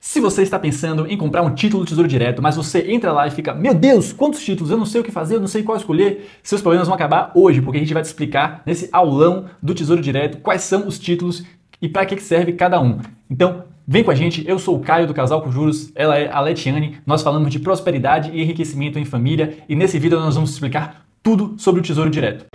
Se você está pensando em comprar um título do Tesouro Direto, mas você entra lá e fica, meu Deus, quantos títulos, eu não sei o que fazer, eu não sei qual escolher, seus problemas vão acabar hoje, porque a gente vai te explicar nesse aulão do Tesouro Direto quais são os títulos e para que serve cada um. Então, vem com a gente, eu sou o Caio do Casal com Juros, ela é a Letiane, nós falamos de prosperidade e enriquecimento em família e nesse vídeo nós vamos explicar tudo sobre o Tesouro Direto.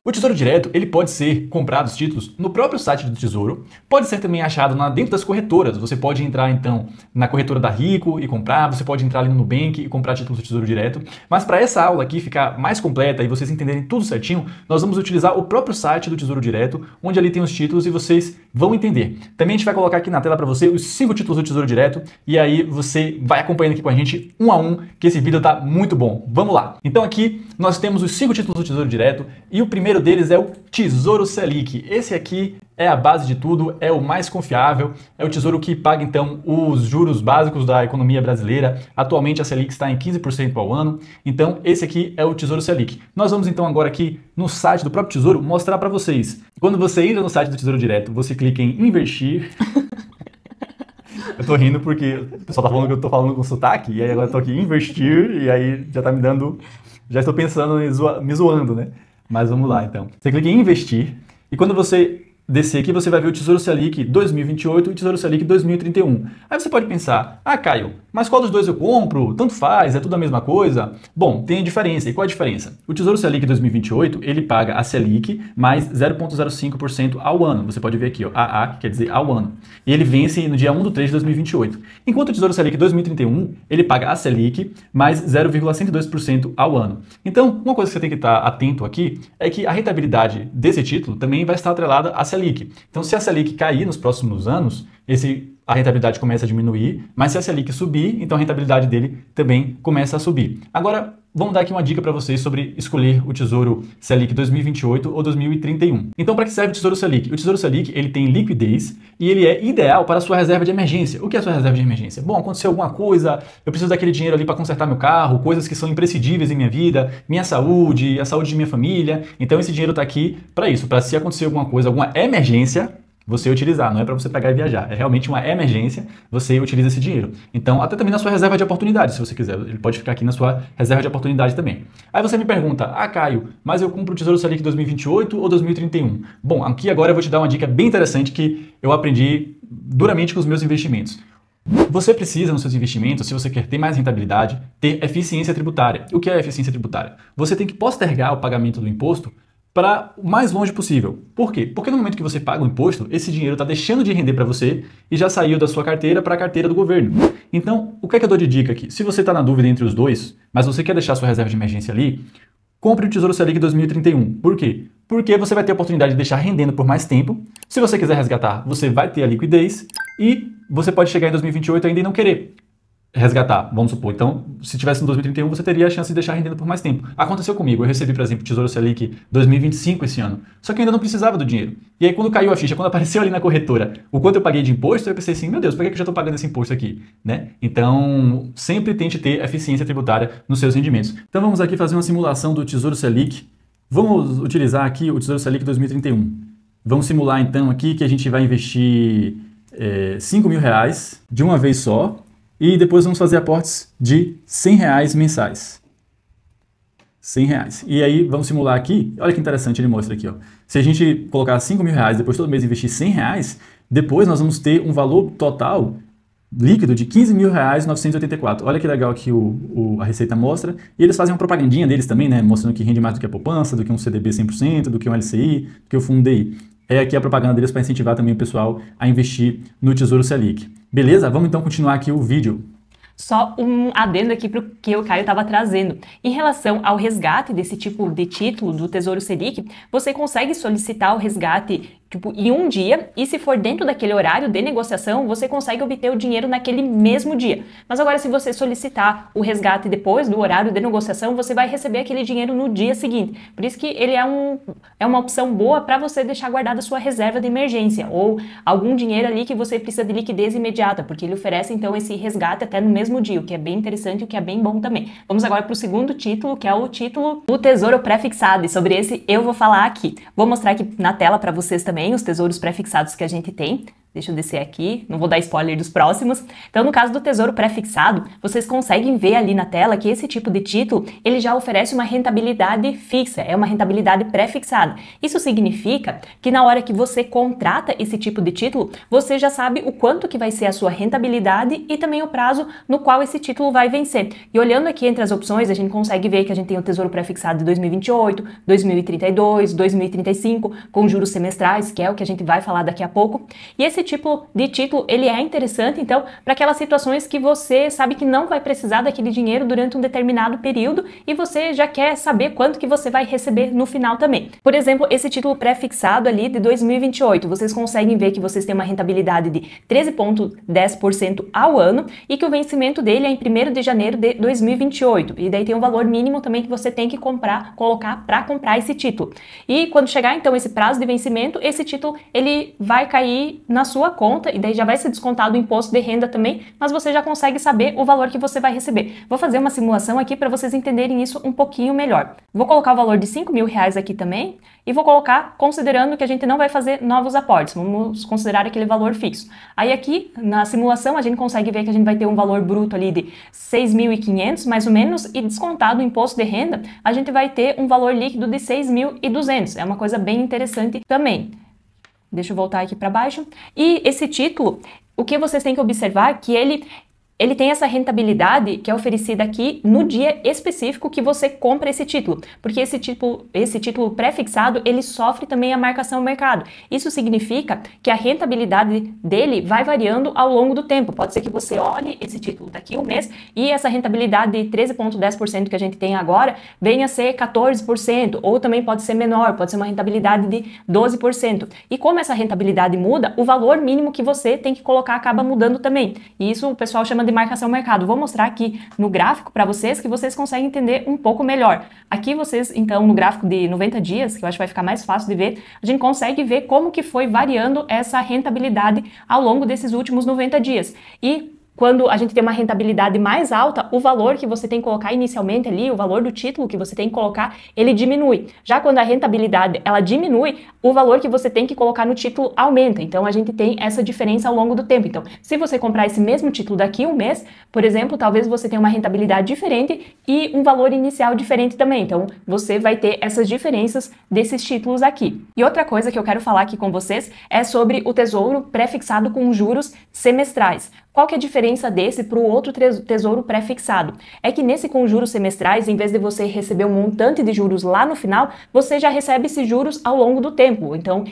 O Tesouro Direto, ele pode ser comprado os títulos no próprio site do Tesouro, pode ser também achado dentro das corretoras. Você pode entrar então na corretora da Rico e comprar, você pode entrar ali no Nubank e comprar títulos do Tesouro Direto. Mas para essa aula aqui ficar mais completa e vocês entenderem tudo certinho, nós vamos utilizar o próprio site do Tesouro Direto, onde ali tem os títulos e vocês vão entender. Também a gente vai colocar aqui na tela para você os 5 títulos do Tesouro Direto e aí você vai acompanhando aqui com a gente um a um, que esse vídeo tá muito bom. Vamos lá! Então aqui nós temos os 5 títulos do Tesouro Direto e o primeiro deles é o Tesouro Selic. Esse aqui é a base de tudo, é o mais confiável, é o tesouro que paga então os juros básicos da economia brasileira. Atualmente a Selic está em 15% ao ano, então esse aqui é o Tesouro Selic. Nós vamos então agora aqui no site do próprio Tesouro mostrar para vocês. Quando você entra no site do Tesouro Direto, você clica em investir. Eu tô rindo porque o pessoal tá falando que eu tô falando com sotaque, e aí agora eu tô aqui em investir, e aí já tá me dando, já estou pensando em me zoando, né? Mas vamos lá, então. Você clica em investir e quando você descer aqui, você vai ver o Tesouro Selic 2028 e o Tesouro Selic 2031. Aí você pode pensar, ah, Caio, mas qual dos dois eu compro? Tanto faz, é tudo a mesma coisa? Bom, tem diferença. E qual a diferença? O Tesouro Selic 2028, ele paga a Selic mais 0,05% ao ano. Você pode ver aqui, ó, AA, que quer dizer ao ano. E ele vence no dia 1/3 de 2028. Enquanto o Tesouro Selic 2031, ele paga a Selic mais 0,102% ao ano. Então, uma coisa que você tem que estar atento aqui é que a rentabilidade desse título também vai estar atrelada à Selic. Então, se a Selic cair nos próximos anos, a rentabilidade começa a diminuir, mas se a Selic subir, então a rentabilidade dele também começa a subir. Agora, vamos dar aqui uma dica para vocês sobre escolher o Tesouro Selic 2028 ou 2031. Então, para que serve o Tesouro Selic? O Tesouro Selic, ele tem liquidez e ele é ideal para a sua reserva de emergência. O que é a sua reserva de emergência? Bom, aconteceu alguma coisa, eu preciso daquele dinheiro ali para consertar meu carro, coisas que são imprescindíveis em minha vida, minha saúde, a saúde de minha família. Então, esse dinheiro está aqui para isso, para se acontecer alguma coisa, alguma emergência, você utilizar, não é para você pegar e viajar, é realmente uma emergência, você utiliza esse dinheiro. Então, até também na sua reserva de oportunidade, se você quiser, ele pode ficar aqui na sua reserva de oportunidade também. Aí você me pergunta, ah, Caio, mas eu compro o Tesouro Selic 2028 ou 2031? Bom, aqui agora eu vou te dar uma dica bem interessante que eu aprendi duramente com os meus investimentos. Você precisa, nos seus investimentos, se você quer ter mais rentabilidade, ter eficiência tributária. O que é eficiência tributária? Você tem que postergar o pagamento do imposto para o mais longe possível. Por quê? Porque no momento que você paga o imposto, esse dinheiro está deixando de render para você e já saiu da sua carteira para a carteira do governo. Então, o que é que eu dou de dica aqui? Se você está na dúvida entre os dois, mas você quer deixar sua reserva de emergência ali, compre o Tesouro Selic 2031. Por quê? Porque você vai ter a oportunidade de deixar rendendo por mais tempo. Se você quiser resgatar, você vai ter a liquidez e você pode chegar em 2028 ainda e não querer resgatar, vamos supor. Então, se tivesse no 2031, você teria a chance de deixar rendendo por mais tempo. Aconteceu comigo, eu recebi, por exemplo, o Tesouro Selic 2025 esse ano, só que eu ainda não precisava do dinheiro. E aí, quando caiu a ficha, quando apareceu ali na corretora o quanto eu paguei de imposto, eu pensei assim, meu Deus, por que eu já estou pagando esse imposto aqui? Né? Então, sempre tente ter eficiência tributária nos seus rendimentos. Então, vamos aqui fazer uma simulação do Tesouro Selic. Vamos utilizar aqui o Tesouro Selic 2031. Vamos simular, então, aqui que a gente vai investir R$5.000 de uma vez só, e depois vamos fazer aportes de R$100 mensais. R$100. E aí vamos simular aqui, olha que interessante, ele mostra aqui, ó. Se a gente colocar R$5.000, depois todo mês investir R$100, depois nós vamos ter um valor total líquido de R$15.984. Olha que legal que a Receita mostra. E eles fazem uma propagandinha deles também, né? Mostrando que rende mais do que a poupança, do que um CDB 100%, do que um LCI, do que o Fundo DI. É aqui a propaganda deles para incentivar também o pessoal a investir no Tesouro Selic. Beleza? Vamos então continuar aqui o vídeo. Só um adendo aqui para o que o Caio estava trazendo. Em relação ao resgate desse tipo de título do Tesouro Selic, você consegue solicitar o resgate em um dia, e se for dentro daquele horário de negociação, você consegue obter o dinheiro naquele mesmo dia. Mas agora, se você solicitar o resgate depois do horário de negociação, você vai receber aquele dinheiro no dia seguinte. Por isso que ele é uma opção boa para você deixar guardada a sua reserva de emergência, ou algum dinheiro ali que você precisa de liquidez imediata, porque ele oferece então esse resgate até no mesmo dia, o que é bem interessante e o que é bem bom também. Vamos agora para o segundo título, que é o título do Tesouro Pré-Fixado, e sobre esse eu vou falar aqui. Vou mostrar aqui na tela para vocês também também os tesouros pré-fixados que a gente tem. Deixa eu descer aqui, não vou dar spoiler dos próximos. Então, no caso do tesouro pré-fixado, vocês conseguem ver ali na tela que esse tipo de título, ele já oferece uma rentabilidade fixa, é uma rentabilidade pré-fixada. Isso significa que na hora que você contrata esse tipo de título, você já sabe o quanto que vai ser a sua rentabilidade e também o prazo no qual esse título vai vencer. E olhando aqui entre as opções, a gente consegue ver que a gente tem o tesouro pré-fixado de 2028, 2032, 2035, com juros semestrais, que é o que a gente vai falar daqui a pouco. E esse tipo de título, ele é interessante, então, para aquelas situações que você sabe que não vai precisar daquele dinheiro durante um determinado período e você já quer saber quanto que você vai receber no final também. Por exemplo, esse título pré-fixado ali de 2028, vocês conseguem ver que vocês têm uma rentabilidade de 13,10% ao ano e que o vencimento dele é em 1º de janeiro de 2028. E daí tem um valor mínimo também que você tem que colocar para comprar esse título. E quando chegar, então, esse prazo de vencimento, esse título, ele vai cair na sua conta e daí já vai ser descontado o imposto de renda também, mas você já consegue saber o valor que você vai receber. Vou fazer uma simulação aqui para vocês entenderem isso um pouquinho melhor. Vou colocar o valor de R$5.000 aqui também e vou colocar considerando que a gente não vai fazer novos aportes, vamos considerar aquele valor fixo. Aí aqui na simulação a gente consegue ver que a gente vai ter um valor bruto ali de 6.500 mais ou menos e descontado o imposto de renda, a gente vai ter um valor líquido de 6.200. É uma coisa bem interessante também. Deixa eu voltar aqui para baixo. E esse título, o que vocês têm que observar é que ele tem essa rentabilidade que é oferecida aqui no dia específico que você compra esse título, porque esse título pré-fixado, ele sofre também a marcação ao mercado. Isso significa que a rentabilidade dele vai variando ao longo do tempo. Pode ser que você olhe esse título daqui a um mês e essa rentabilidade de 13,10% que a gente tem agora venha a ser 14%, ou também pode ser menor, pode ser uma rentabilidade de 12%. E como essa rentabilidade muda, o valor mínimo que você tem que colocar acaba mudando também. E isso o pessoal chama de marcação ao mercado. Vou mostrar aqui no gráfico para vocês que vocês conseguem entender um pouco melhor. Aqui vocês, então, no gráfico de 90 dias, que eu acho que vai ficar mais fácil de ver, a gente consegue ver como que foi variando essa rentabilidade ao longo desses últimos 90 dias. E quando a gente tem uma rentabilidade mais alta, o valor que você tem que colocar inicialmente ali, o valor do título que você tem que colocar, ele diminui. Já quando a rentabilidade ela diminui, o valor que você tem que colocar no título aumenta. Então a gente tem essa diferença ao longo do tempo. Então, se você comprar esse mesmo título daqui a um mês, por exemplo, talvez você tenha uma rentabilidade diferente e um valor inicial diferente também. Então, você vai ter essas diferenças desses títulos aqui. E outra coisa que eu quero falar aqui com vocês é sobre o tesouro pré-fixado com juros semestrais. Qual que é a diferença desse para o outro tesouro pré-fixado? É que nesse com juros semestrais, em vez de você receber um montante de juros lá no final, você já recebe esses juros ao longo do tempo, então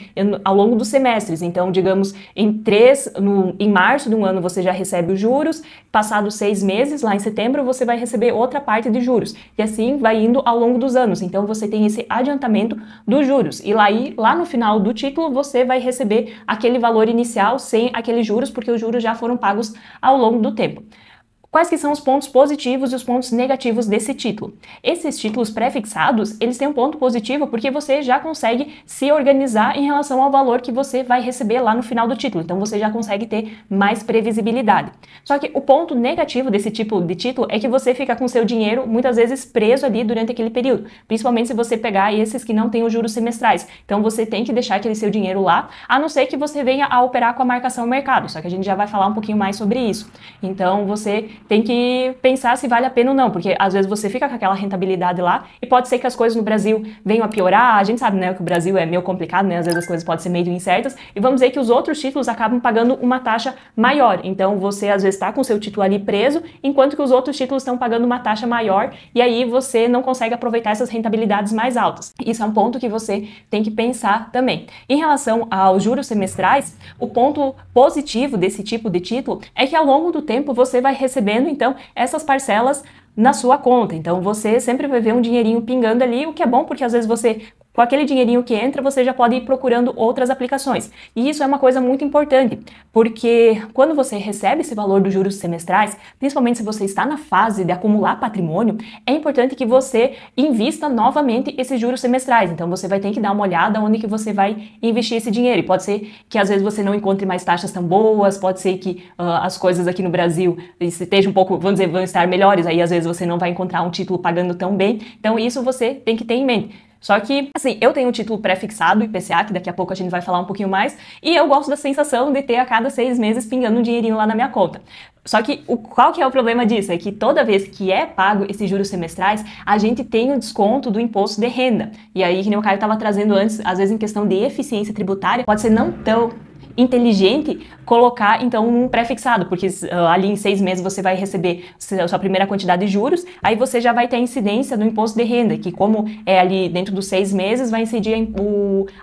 ao longo dos semestres. Então, digamos, em março de um ano você já recebe os juros, passados 6 meses, lá em setembro, você vai receber outra parte de juros. E assim vai indo ao longo dos anos. Então, você tem esse adiantamento dos juros. E lá no final do título, você vai receber aquele valor inicial sem aqueles juros, porque os juros já foram pagos ao longo do tempo. Quais que são os pontos positivos e os pontos negativos desse título? Esses títulos pré-fixados, eles têm um ponto positivo porque você já consegue se organizar em relação ao valor que você vai receber lá no final do título. Então, você já consegue ter mais previsibilidade. Só que o ponto negativo desse tipo de título é que você fica com seu dinheiro muitas vezes preso ali durante aquele período. Principalmente se você pegar esses que não têm os juros semestrais. Então, você tem que deixar aquele seu dinheiro lá, a não ser que você venha a operar com a marcação ao mercado. Só que a gente já vai falar um pouquinho mais sobre isso. Então, você tem que pensar se vale a pena ou não, porque às vezes você fica com aquela rentabilidade lá e pode ser que as coisas no Brasil venham a piorar. A gente sabe, né, que o Brasil é meio complicado, né, às vezes as coisas podem ser meio incertas e vamos dizer que os outros títulos acabam pagando uma taxa maior. Então você às vezes está com o seu título ali preso, enquanto que os outros títulos estão pagando uma taxa maior e aí você não consegue aproveitar essas rentabilidades mais altas. Isso é um ponto que você tem que pensar também. Em relação aos juros semestrais, o ponto positivo desse tipo de título é que ao longo do tempo você vai recebendo então essas parcelas na sua conta. Então você sempre vai ver um dinheirinho pingando ali, o que é bom porque às vezes você, com aquele dinheirinho que entra, você já pode ir procurando outras aplicações. E isso é uma coisa muito importante, porque quando você recebe esse valor dos juros semestrais, principalmente se você está na fase de acumular patrimônio, é importante que você invista novamente esses juros semestrais. Então você vai ter que dar uma olhada onde que você vai investir esse dinheiro. E pode ser que às vezes você não encontre mais taxas tão boas, pode ser que as coisas aqui no Brasil estejam um pouco, vamos dizer, vão estar melhores, aí às vezes você não vai encontrar um título pagando tão bem. Então isso você tem que ter em mente. Só que, assim, eu tenho um título pré-fixado, IPCA, que daqui a pouco a gente vai falar um pouquinho mais, e eu gosto da sensação de ter a cada 6 meses pingando um dinheirinho lá na minha conta. Só que qual que é o problema disso? É que toda vez que é pago esses juros semestrais, a gente tem o desconto do imposto de renda. E aí, que nem o Caio estava trazendo antes, às vezes em questão de eficiência tributária, pode ser não tão inteligente colocar, então, um pré-fixado, porque ali em 6 meses você vai receber a sua primeira quantidade de juros, aí você já vai ter a incidência do imposto de renda, que como é ali dentro dos 6 meses, vai incidir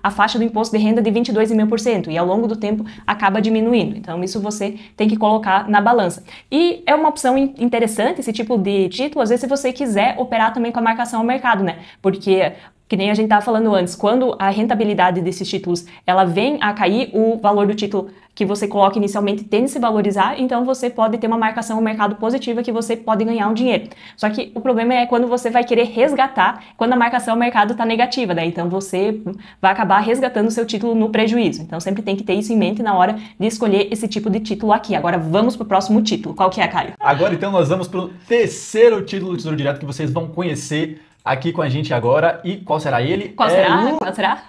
a faixa do imposto de renda de 22,5%, e ao longo do tempo acaba diminuindo. Então, isso você tem que colocar na balança. E é uma opção interessante esse tipo de título, às vezes, se você quiser operar também com a marcação ao mercado, né? Porque que nem a gente estava falando antes, quando a rentabilidade desses títulos ela vem a cair, o valor do título que você coloca inicialmente tende a se valorizar, então você pode ter uma marcação ao mercado positiva que você pode ganhar um dinheiro. Só que o problema é quando você vai querer resgatar quando a marcação ao mercado está negativa, né? Então você vai acabar resgatando o seu título no prejuízo. Então sempre tem que ter isso em mente na hora de escolher esse tipo de título aqui. Agora vamos para o próximo título. Qual que é, Caio? Agora então nós vamos para o terceiro título do Tesouro Direto que vocês vão conhecer aqui com a gente agora. E qual será ele? Qual será?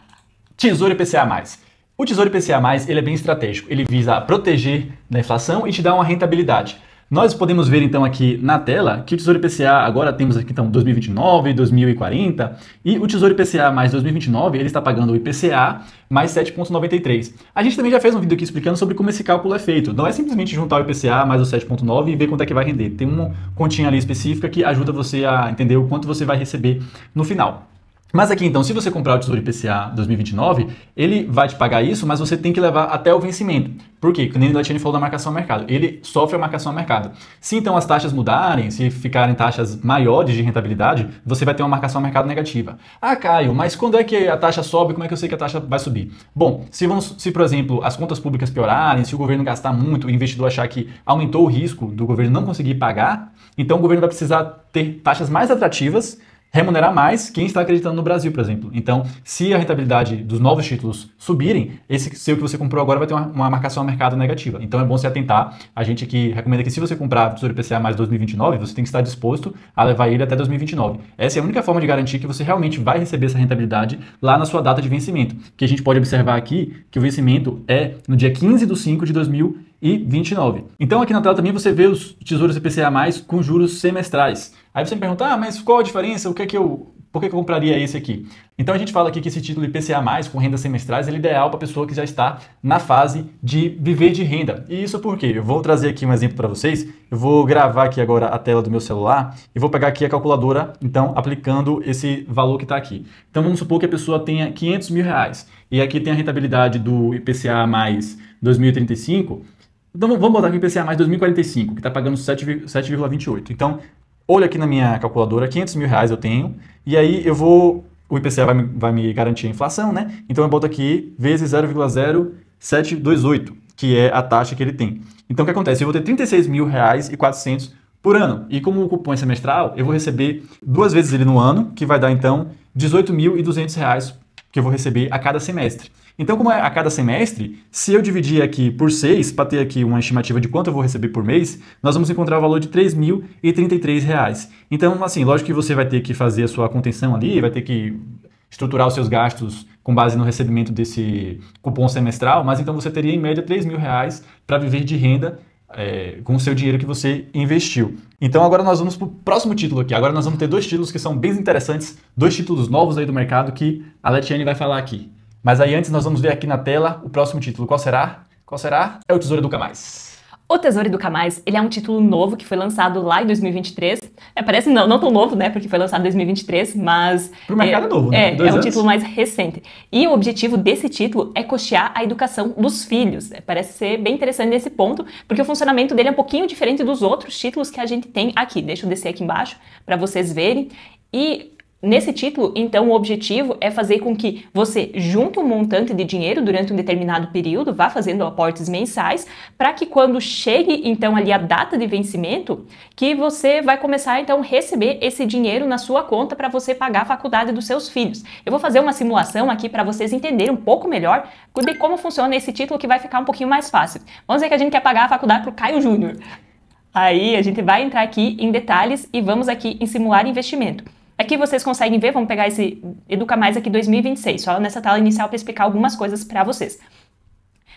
Tesouro IPCA+. O Tesouro IPCA+, ele é bem estratégico. Ele visa proteger da inflação e te dar uma rentabilidade. Nós podemos ver então aqui na tela que o Tesouro IPCA, agora temos aqui então 2029, 2040, e o Tesouro IPCA mais 2029, ele está pagando o IPCA mais 7,93. A gente também já fez um vídeo aqui explicando sobre como esse cálculo é feito. Não é simplesmente juntar o IPCA mais o 7,9 e ver quanto é que vai render. Tem uma continha ali específica que ajuda você a entender o quanto você vai receber no final. Mas aqui então, se você comprar o Tesouro IPCA 2029, ele vai te pagar isso, mas você tem que levar até o vencimento. Por quê? Porque nem o Latiani falou da marcação ao mercado. Ele sofre a marcação ao mercado. Se então as taxas mudarem, se ficarem taxas maiores de rentabilidade, você vai ter uma marcação ao mercado negativa. Ah, Caio, mas quando é que a taxa sobe? Como é que eu sei que a taxa vai subir? Bom, se por exemplo, as contas públicas piorarem, se o governo gastar muito, o investidor achar que aumentou o risco do governo não conseguir pagar, então o governo vai precisar ter taxas mais atrativas, remunerar mais quem está acreditando no Brasil, por exemplo. Então, se a rentabilidade dos novos títulos subirem, esse seu que você comprou agora vai ter uma marcação ao mercado negativa. Então, é bom se atentar. A gente aqui recomenda que se você comprar o Tesouro IPCA mais 2029, você tem que estar disposto a levar ele até 2029. Essa é a única forma de garantir que você realmente vai receber essa rentabilidade lá na sua data de vencimento. Que a gente pode observar aqui que o vencimento é no dia 15/5 de 2029. Então, aqui na tela também você vê os tesouros IPCA+, com juros semestrais. Aí você me pergunta, mas qual a diferença? Por que eu compraria esse aqui? Então a gente fala aqui que esse título IPCA+, com rendas semestrais, ele é ideal para a pessoa que já está na fase de viver de renda. E isso por quê? Eu vou trazer aqui um exemplo para vocês. Eu vou gravar aqui agora a tela do meu celular e vou pegar aqui a calculadora, então, aplicando esse valor que está aqui. Então vamos supor que a pessoa tenha 500 mil reais. E aqui tem a rentabilidade do IPCA mais 2035. Então vamos botar aqui o IPCA mais 2045, que está pagando 7,28. Então, olha aqui na minha calculadora, 500 mil reais eu tenho, e aí o IPCA vai me garantir a inflação, né? Então eu boto aqui vezes 0,0728, que é a taxa que ele tem. Então o que acontece? Eu vou ter 36 mil reais e 400 por ano, e como o cupom é semestral, eu vou receber 2 vezes ele no ano, que vai dar então 18.200 reais que eu vou receber a cada semestre. Então, como é a cada semestre, se eu dividir aqui por 6, para ter aqui uma estimativa de quanto eu vou receber por mês, nós vamos encontrar o valor de R$ 3.033. Então, assim, lógico que você vai ter que fazer a sua contenção ali, vai ter que estruturar os seus gastos com base no recebimento desse cupom semestral, mas então você teria em média R$ 3.000 para viver de renda com o seu dinheiro que você investiu. Então agora nós vamos para o próximo título aqui. Agora nós vamos ter 2 títulos que são bem interessantes, 2 títulos novos aí do mercado que a Letiane vai falar aqui. Mas aí antes nós vamos ver aqui na tela o próximo título. Qual será? É o Tesouro Educa Mais. O Tesouro Educa Mais, ele é um título novo que foi lançado lá em 2023. Parece não tão novo, né? Porque foi lançado em 2023, mas... Pro mercado é novo, né? É um título mais recente. E o objetivo desse título é custear a educação dos filhos. Parece ser bem interessante nesse ponto, porque o funcionamento dele é um pouquinho diferente dos outros títulos que a gente tem aqui. Deixa eu descer aqui embaixo para vocês verem. E... nesse título, então, o objetivo é fazer com que você junte um montante de dinheiro durante um determinado período, vá fazendo aportes mensais, para que quando chegue, então, ali a data de vencimento, que você vai começar, então, a receber esse dinheiro na sua conta para você pagar a faculdade dos seus filhos. Eu vou fazer uma simulação aqui para vocês entenderem um pouco melhor de como funciona esse título, que vai ficar um pouquinho mais fácil. Vamos dizer que a gente quer pagar a faculdade para o Caio Júnior. Aí, a gente vai entrar aqui em detalhes e vamos aqui em simular investimento. Aqui vocês conseguem ver, vamos pegar esse Educa Mais aqui 2026, só nessa tela inicial para explicar algumas coisas para vocês.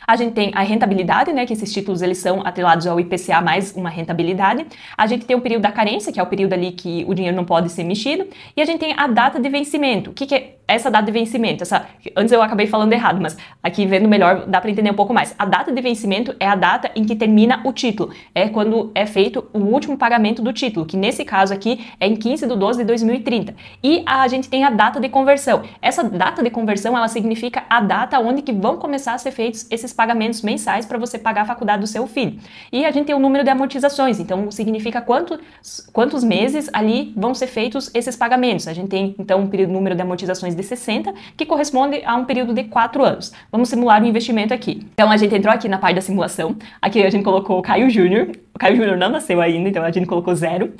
A gente tem a rentabilidade, né, que esses títulos eles são atrelados ao IPCA mais uma rentabilidade. A gente tem o período da carência, que é o período ali que o dinheiro não pode ser mexido. E a gente tem a data de vencimento. O que é essa data de vencimento? Antes eu acabei falando errado, mas aqui vendo melhor dá para entender um pouco mais. A data de vencimento é a data em que termina o título. É quando é feito o último pagamento do título, que nesse caso aqui é em 15/12/2030. E a gente tem a data de conversão. Essa data de conversão, ela significa a data onde que vão começar a ser feitos esses pagamentos mensais para você pagar a faculdade do seu filho. E a gente tem o número de amortizações, então significa quantos meses ali vão ser feitos esses pagamentos. A gente tem então um número de amortizações de 60, que corresponde a um período de 4 anos. Vamos simular o investimento aqui. Então a gente entrou aqui na parte da simulação, aqui a gente colocou o Caio Júnior, o Caio Júnior não nasceu ainda, então a gente colocou 0.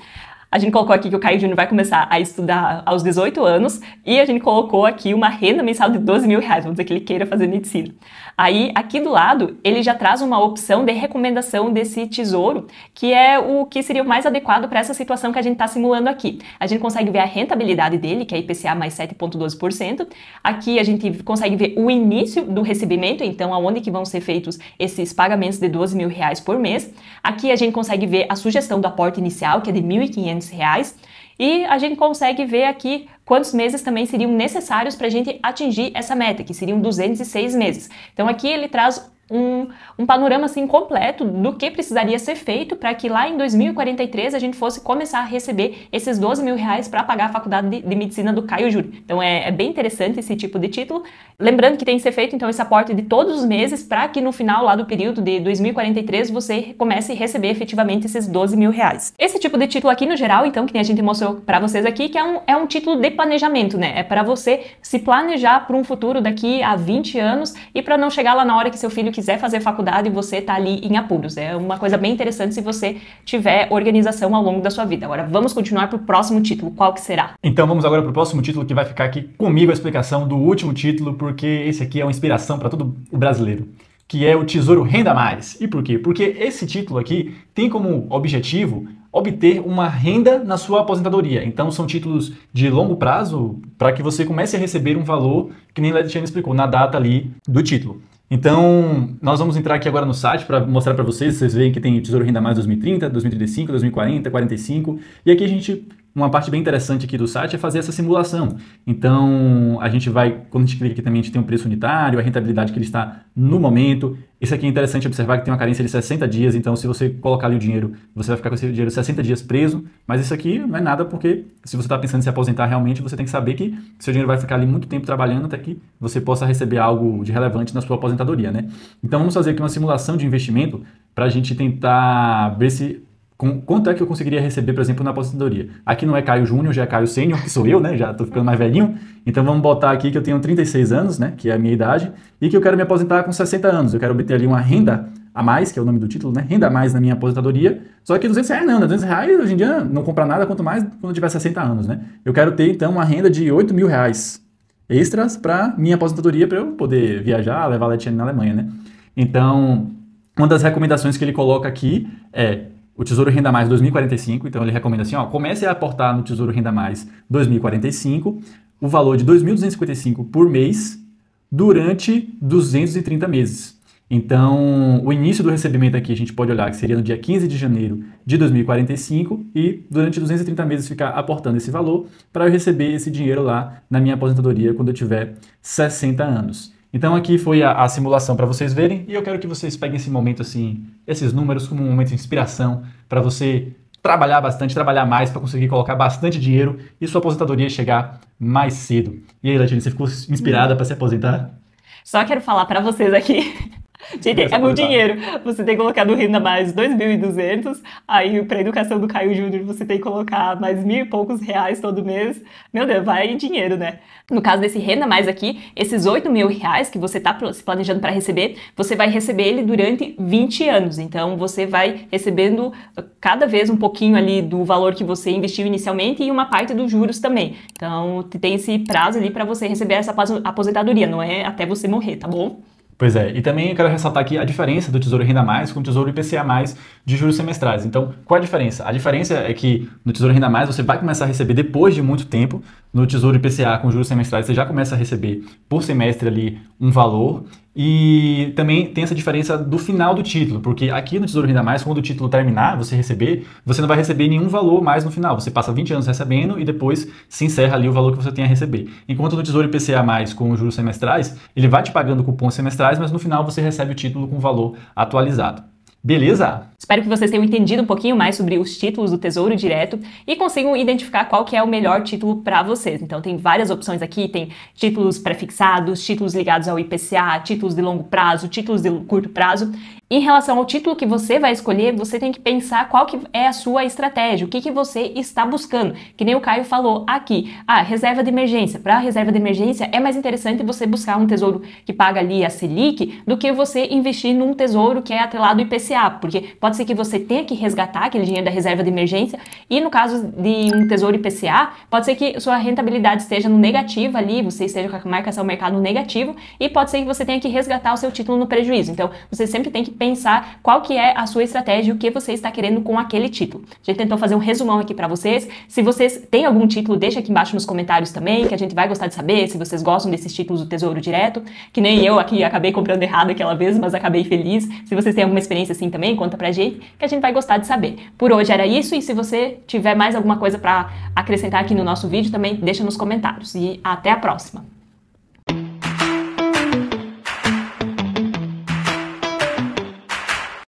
A gente colocou aqui que o Caio Júnior vai começar a estudar aos 18 anos e a gente colocou aqui uma renda mensal de 12 mil reais, vamos dizer que ele queira fazer medicina. Aí, aqui do lado, ele já traz uma opção de recomendação desse tesouro, que é o que seria o mais adequado para essa situação que a gente está simulando aqui. A gente consegue ver a rentabilidade dele, que é IPCA mais 7,12%. Aqui a gente consegue ver o início do recebimento, então aonde que vão ser feitos esses pagamentos de 12 mil reais por mês. Aqui a gente consegue ver a sugestão do aporte inicial, que é de R$ 1.500. E a gente consegue ver aqui quantos meses também seriam necessários para a gente atingir essa meta, que seriam 206 meses. Então aqui ele traz um panorama assim completo do que precisaria ser feito para que lá em 2043 a gente fosse começar a receber esses 12 mil reais para pagar a faculdade de medicina do Caio Júnior. Então é bem interessante esse tipo de título. Lembrando que tem que ser feito então esse aporte de todos os meses para que no final lá do período de 2043 você comece a receber efetivamente esses 12 mil reais. Esse tipo de título aqui no geral, então, que nem a gente mostrou para vocês aqui, que é um título de planejamento, né? É para você se planejar para um futuro daqui a 20 anos e para não chegar lá na hora que seu filho quiser fazer faculdade e você tá ali em apuros. É uma coisa bem interessante se você tiver organização ao longo da sua vida. Agora vamos continuar para o próximo título. Qual que será? Então vamos agora para o próximo título, que vai ficar aqui comigo a explicação do último título, porque esse aqui é uma inspiração para todo o brasileiro, que é o Tesouro Renda Mais. E por quê? Porque esse título aqui tem como objetivo obter uma renda na sua aposentadoria. Então são títulos de longo prazo para que você comece a receber um valor, que nem a Letiane explicou, na data ali do título. Então, nós vamos entrar aqui agora no site para mostrar para vocês. Vocês veem que tem Tesouro Renda Mais 2030, 2035, 2040, 45. E aqui uma parte bem interessante aqui do site é fazer essa simulação. Então, a gente vai, quando a gente clica aqui também, a gente tem um preço unitário, a rentabilidade que ele está no momento. Isso aqui é interessante observar que tem uma carência de 60 dias, então se você colocar ali o dinheiro, você vai ficar com esse dinheiro 60 dias preso, mas isso aqui não é nada porque se você está pensando em se aposentar realmente, você tem que saber que seu dinheiro vai ficar ali muito tempo trabalhando até que você possa receber algo de relevante na sua aposentadoria, né? Então vamos fazer aqui uma simulação de investimento para a gente tentar ver quanto é que eu conseguiria receber, por exemplo, na aposentadoria. Aqui não é Caio Júnior, já é Caio Sênior, que sou eu, né? Já estou ficando mais velhinho. Então vamos botar aqui que eu tenho 36 anos, né? Que é a minha idade, e que eu quero me aposentar com 60 anos. Eu quero obter ali uma renda a mais, que é o nome do título, né? Renda a mais na minha aposentadoria. Só que R$200 não, né? R$200 hoje em dia não compra nada, quanto mais quando eu tiver 60 anos, né? Eu quero ter, então, uma renda de R$8 mil extras para minha aposentadoria, para eu poder viajar, levar a Letiane na Alemanha, né? Então, uma das recomendações que ele coloca aqui é o Tesouro Renda Mais 2045, então ele recomenda assim, ó, comece a aportar no Tesouro Renda Mais 2045, o valor de 2.255 por mês durante 230 meses. Então, o início do recebimento aqui a gente pode olhar que seria no dia 15 de janeiro de 2045 e durante 230 meses ficar aportando esse valor para eu receber esse dinheiro lá na minha aposentadoria quando eu tiver 60 anos. Então aqui foi a simulação para vocês verem e eu quero que vocês peguem esse momento assim, esses números como um momento de inspiração para você trabalhar bastante, trabalhar mais para conseguir colocar bastante dinheiro e sua aposentadoria chegar mais cedo. E aí, Letiane, você ficou inspirada para se aposentar? Só quero falar para vocês aqui. Gente, é muito dinheiro. Você tem que colocar no Renda Mais 2.200, aí para a educação do Caio Júnior você tem que colocar mais 1.000 e poucos reais todo mês. Meu Deus, vai dinheiro, né? No caso desse Renda Mais aqui, esses 8 mil reais que você está se planejando para receber, você vai receber ele durante 20 anos. Então, você vai recebendo cada vez um pouquinho ali do valor que você investiu inicialmente e uma parte dos juros também. Então, tem esse prazo ali para você receber essa aposentadoria, não é até você morrer, tá bom? Pois é, e também eu quero ressaltar aqui a diferença do Tesouro Renda Mais com o Tesouro IPCA+, de juros semestrais. Então, qual a diferença? A diferença é que no Tesouro Renda Mais você vai começar a receber depois de muito tempo, no Tesouro IPCA com juros semestrais você já começa a receber por semestre ali um valor, e também tem essa diferença do final do título, porque aqui no Tesouro Renda Mais, quando o título terminar, você receber, você não vai receber nenhum valor mais no final, você passa 20 anos recebendo e depois se encerra ali o valor que você tem a receber. Enquanto no Tesouro IPCA+, com os juros semestrais, ele vai te pagando cupons semestrais, mas no final você recebe o título com valor atualizado. Beleza? Espero que vocês tenham entendido um pouquinho mais sobre os títulos do Tesouro Direto e consigam identificar qual que é o melhor título para vocês. Então tem várias opções aqui, tem títulos prefixados, títulos ligados ao IPCA, títulos de longo prazo, títulos de curto prazo. Em relação ao título que você vai escolher, você tem que pensar qual que é a sua estratégia, o que você está buscando. Que nem o Caio falou aqui, reserva de emergência. Para a reserva de emergência é mais interessante você buscar um tesouro que paga ali a Selic do que você investir num tesouro que é atrelado ao IPCA, porque pode ser que você tenha que resgatar aquele dinheiro da reserva de emergência e no caso de um tesouro IPCA, pode ser que sua rentabilidade esteja no negativo ali, você esteja com a marcação mercado no negativo e pode ser que você tenha que resgatar o seu título no prejuízo. Então, você sempre tem que pensar qual que é a sua estratégia e o que você está querendo com aquele título. A gente tentou fazer um resumão aqui para vocês. Se vocês têm algum título, deixa aqui embaixo nos comentários também, que a gente vai gostar de saber se vocês gostam desses títulos do Tesouro Direto, que nem eu aqui acabei comprando errado aquela vez, mas acabei feliz. Se vocês têm alguma experiência assim também, conta pra gente, que a gente vai gostar de saber. Por hoje era isso, e se você tiver mais alguma coisa para acrescentar aqui no nosso vídeo, também deixa nos comentários. E até a próxima!